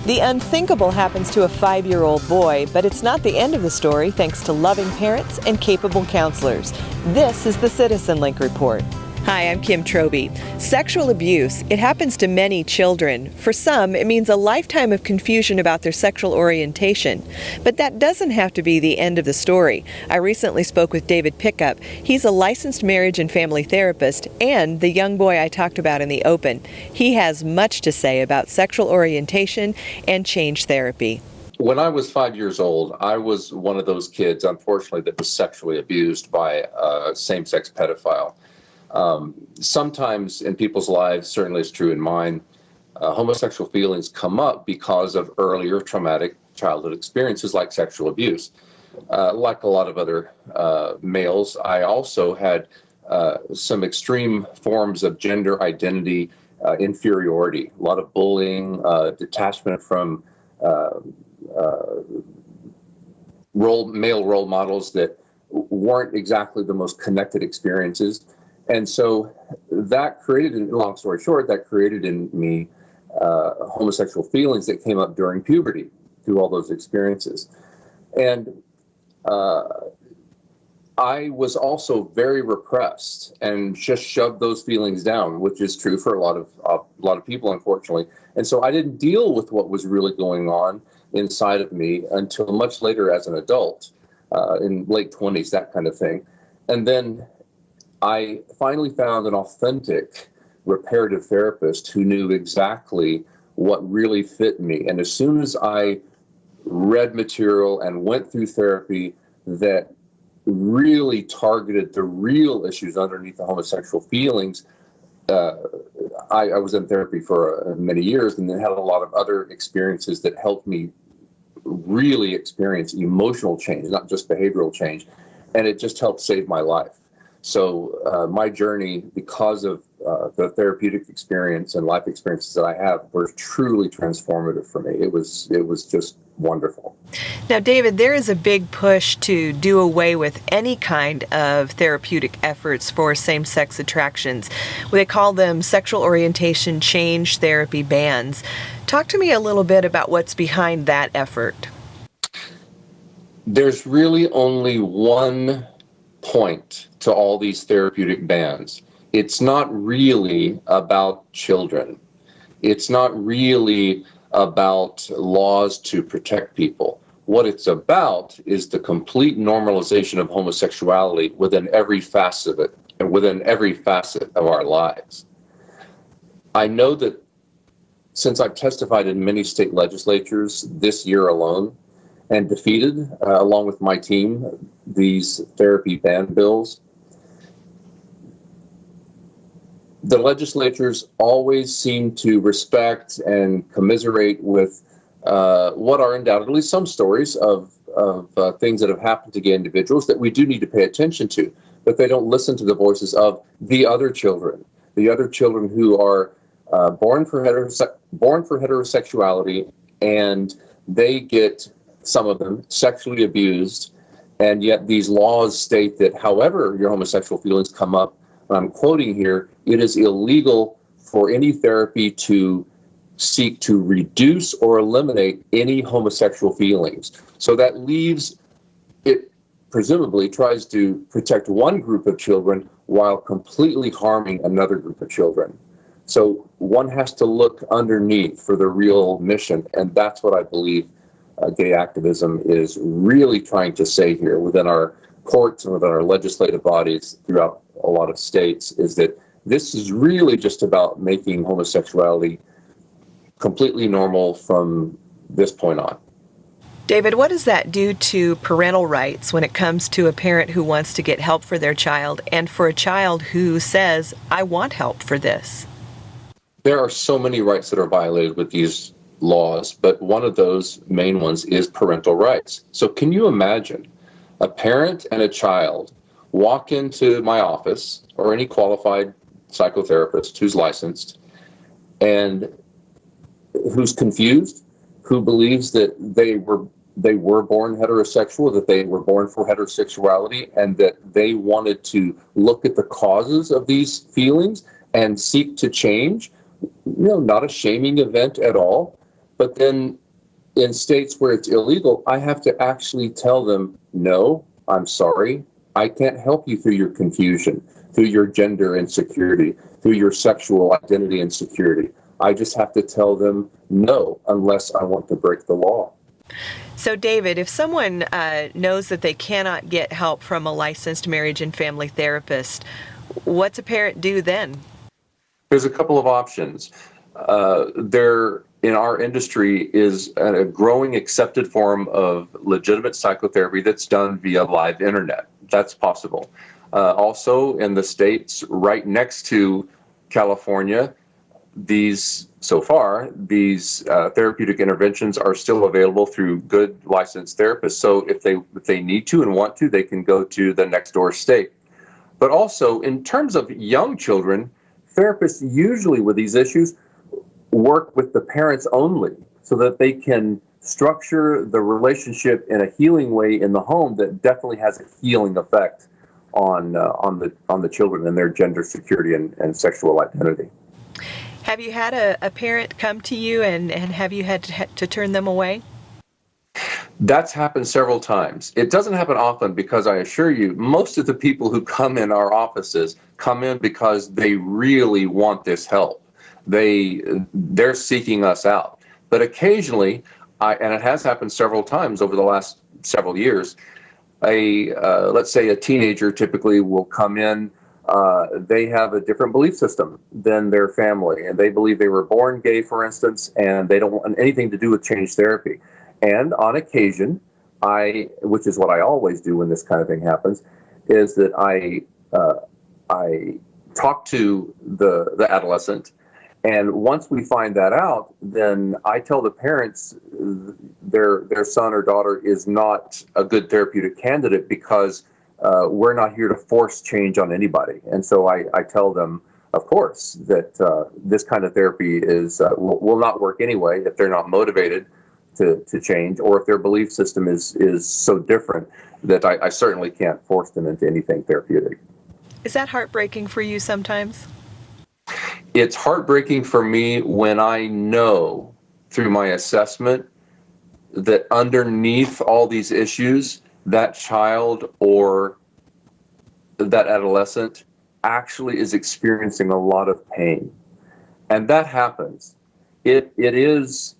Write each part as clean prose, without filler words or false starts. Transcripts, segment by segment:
The unthinkable happens to a 5-year-old boy, but it's not the end of the story thanks to loving parents and capable counselors. This is the CitizenLink Report. Hi, I'm Kim Troby. Sexual abuse, it happens to many children. For some, it means a lifetime of confusion about their sexual orientation. But that doesn't have to be the end of the story. I recently spoke with David Pickup. He's a licensed marriage and family therapist and the young boy I talked about in the open. He has much to say about sexual orientation and change therapy. When I was 5 years old, I was one of those kids, unfortunately, that was sexually abused by a same-sex pedophile. Sometimes in people's lives, certainly it's true in mine, homosexual feelings come up because of earlier traumatic childhood experiences like sexual abuse. Like a lot of other males, I also had some extreme forms of gender identity inferiority, a lot of bullying, detachment from male role models that weren't exactly the most connected experiences. And so that created, long story short, that created in me homosexual feelings that came up during puberty through all those experiences. And I was also very repressed and just shoved those feelings down, which is true for a lot of people, unfortunately. And so I didn't deal with what was really going on inside of me until much later as an adult, in late 20s, that kind of thing. And then I finally found an authentic reparative therapist who knew exactly what really fit me. And as soon as I read material and went through therapy that really targeted the real issues underneath the homosexual feelings, I was in therapy for many years and then had a lot of other experiences that helped me really experience emotional change, not just behavioral change. And it just helped save my life. So my journey, because of the therapeutic experience and life experiences that I have, were truly transformative for me. It was just wonderful. Now, David, there is a big push to do away with any kind of therapeutic efforts for same-sex attractions. They call them sexual orientation change therapy bans. Talk to me a little bit about what's behind that effort. There's really only one point to all these therapeutic bans. It's not really about children. It's not really about laws to protect people. What it's about is the complete normalization of homosexuality within every facet of it and within every facet of our lives. I know that since I've testified in many state legislatures this year alone and defeated, along with my team, these therapy ban bills, the legislatures always seem to respect and commiserate with what are undoubtedly some stories of things that have happened to gay individuals that we do need to pay attention to, but they don't listen to the voices of the other children who are born for heterosexuality, and they get, some of them, sexually abused, and yet these laws state that however your homosexual feelings come up, and I'm quoting here, it is illegal for any therapy to seek to reduce or eliminate any homosexual feelings. So that leaves, it presumably tries to protect one group of children while completely harming another group of children. So one has to look underneath for the real mission, and that's what I believe gay activism is really trying to say here within our courts and within our legislative bodies throughout a lot of states, is that this is really just about making homosexuality completely normal from this point on. David, what does that do to parental rights when it comes to a parent who wants to get help for their child and for a child who says, I want help for this? There are so many rights that are violated with these laws, but one of those main ones is parental rights. So can you imagine a parent and a child walk into my office or any qualified psychotherapist who's licensed and who's confused, who believes that they were born heterosexual, that they were born for heterosexuality, and that they wanted to look at the causes of these feelings and seek to change? Not a shaming event at all, But then in states where it's illegal, I have to actually tell them, no, I'm sorry. I can't help you through your confusion, through your gender insecurity, through your sexual identity insecurity. I just have to tell them no, unless I want to break the law. So, David, if someone knows that they cannot get help from a licensed marriage and family therapist, what's a parent do then? There's a couple of options. There, in our industry, is a growing accepted form of legitimate psychotherapy that's done via live internet. That's possible. Also, in the states right next to California, these therapeutic interventions are still available through good licensed therapists. So if they need to and want to, they can go to the next door state. But also, in terms of young children, therapists usually with these issues work with the parents only so that they can structure the relationship in a healing way in the home that definitely has a healing effect on the children and their gender security and sexual identity. Have you had a parent come to you and have you had to turn them away? That's happened several times. It doesn't happen often because I assure you, most of the people who come in our offices come in because they really want this help. They're seeking us out. But occasionally, and it has happened several times over the last several years, let's say a teenager typically will come in. They have a different belief system than their family, and they believe they were born gay, for instance, and they don't want anything to do with change therapy. And on occasion, which is what I always do when this kind of thing happens, is that I talk to the adolescent, and once we find that out, then I tell the parents their son or daughter is not a good therapeutic candidate because we're not here to force change on anybody. And so I tell them, of course, that this kind of therapy will not work anyway if they're not motivated to change, or if their belief system is so different that I certainly can't force them into anything therapeutic. Is that heartbreaking for you sometimes? It's heartbreaking for me when I know through my assessment that underneath all these issues, that child or that adolescent actually is experiencing a lot of pain. And that happens. It is,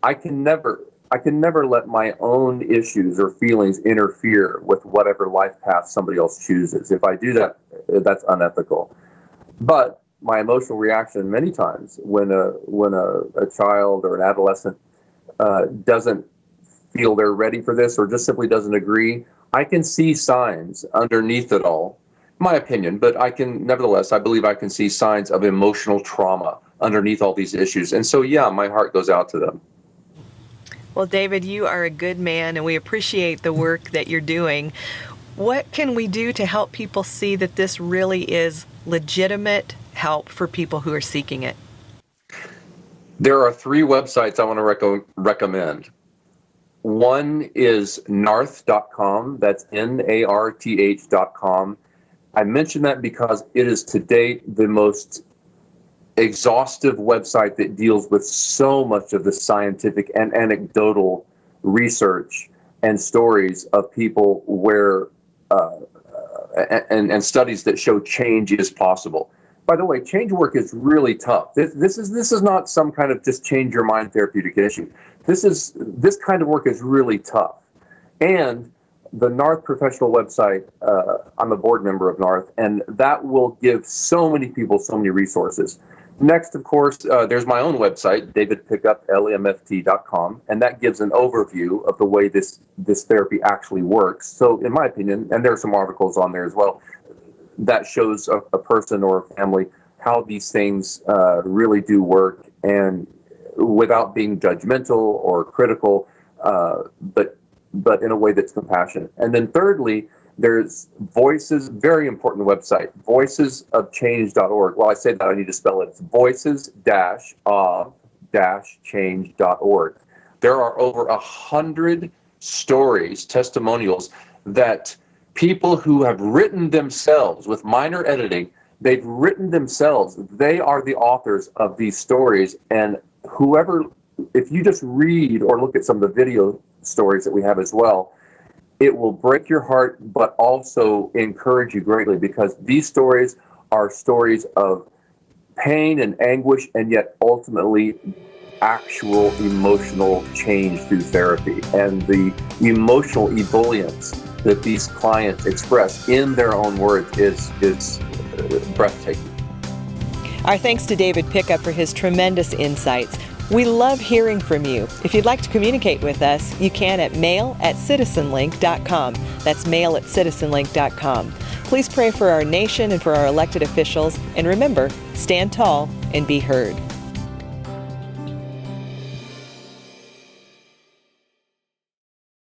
I can never let my own issues or feelings interfere with whatever life path somebody else chooses. If I do that, that's unethical. But my emotional reaction many times when a child or an adolescent doesn't feel they're ready for this or just simply doesn't agree, I can see signs underneath it all, my opinion, but I believe I can see signs of emotional trauma underneath all these issues. And so, yeah, my heart goes out to them. Well, David, you are a good man, and we appreciate the work that you're doing. What can we do to help people see that this really is legitimate help for people who are seeking it? There are 3 websites I want to recommend. One is narth.com. That's NARTH.com. I mention that because it is to date the most exhaustive website that deals with so much of the scientific and anecdotal research and stories of people where and studies that show change is possible. By the way, change work is really tough. This is not some kind of just change your mind therapeutic issue. This kind of work is really tough. And the Narth professional website, I'm a board member of Narth, and that will give so many people so many resources. Next, of course, there's my own website, davidpickup.lemft.com, and that gives an overview of the way this therapy actually works. So in my opinion, and there are some articles on there as well, that shows a person or a family how these things really do work, and without being judgmental or critical, but in a way that's compassionate. And then thirdly, there's Voices, very important website, voicesofchange.org. Well, I say that, I need to spell it. It's voices-of-change.org. There are over 100 stories, testimonials, that people who have written themselves with minor editing, they've written themselves. They are the authors of these stories, and whoever if you just read or look at some of the video stories that we have as well, it will break your heart, but also encourage you greatly, because these stories are stories of pain and anguish, and yet ultimately actual emotional change through therapy. And the emotional ebullience that these clients express in their own words is breathtaking. Our thanks to David Pickup for his tremendous insights. We love hearing from you. If you'd like to communicate with us, you can at mail@citizenlink.com. That's mail@citizenlink.com. Please pray for our nation and for our elected officials. And remember, stand tall and be heard.